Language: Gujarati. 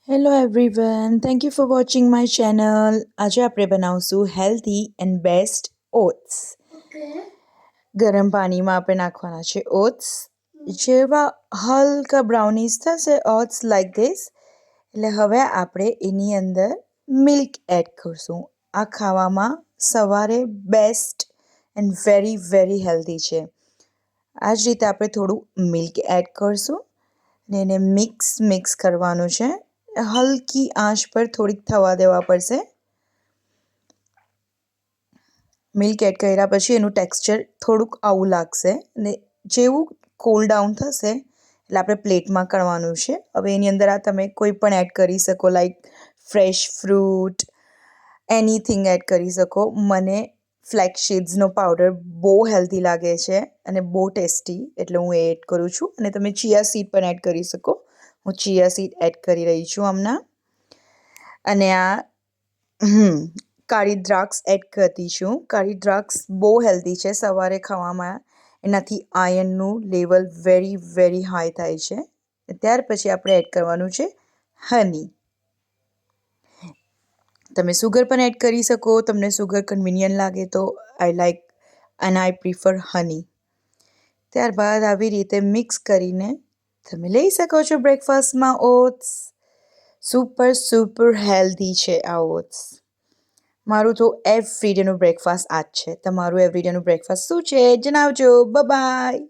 Hello everyone, thank you for watching my channel. આજે આપણે બનાવશું હેલ્ધી એન્ડ બેસ્ટ ઓટ્સ. ગરમ પાણીમાં આપણે નાખવાના છે ઓટ્સ. જેવા હલકા બ્રાઉનીશ થશે ઓટ્સ લાઈક ધીસ, એટલે હવે આપણે એની અંદર મિલ્ક એડ કરશું. આ ખાવામાં સવારે best and very very healthy છે. આ જ રીતે આપણે થોડું મિલ્ક એડ કરશું અને એને મિક્સ કરવાનું છે. હલકી આંચ પર થોડીક થવા દેવા પડશે. મિલ્ક એડ કર્યા પછી એનું ટેક્સચર થોડુંક આવું લાગશે અને જેવું કોલ ડાઉન થશે એટલે આપણે પ્લેટમાં કરવાનું છે. હવે એની અંદર આ તમે કોઈ પણ એડ કરી શકો, like fresh fruit, anything add કરી શકો. મને ફ્લેક્સ સીડ્સનો પાવડર બહુ હેલ્ધી લાગે છે અને બહુ ટેસ્ટી, એટલે હું એ એડ કરું છું. અને તમે ચિયા સીડ પણ એડ કરી શકો. હું ચિયા સીડ એડ કરી રહી છું હમણાં. અને આ કાળી દ્રાક્ષ એડ કરતી છું. કાળી દ્રાક્ષ બહુ હેલ્ધી છે સવારે ખાવામાં. એનાથી આયર્નનું લેવલ વેરી વેરી હાઈ થાય છે. ત્યાર પછી આપણે એડ કરવાનું છે હની. તમે સુગર પણ એડ કરી શકો. તમને સુગર કન્વિનિયન્ટ લાગે તો I like and I prefer honey. ત્યારબાદ આવી રીતે મિક્સ કરીને તમે લઈ શકો છો બ્રેકફાસ્ટમાં ઓટ્સ. સુપર હેલ્ધી છે આ ઓટ્સ. મારું તો એવરીડેનું બ્રેકફાસ્ટ આ જ છે. તમારું એવરીડેનું બ્રેકફાસ્ટ શું છે જણાવજો. બાય.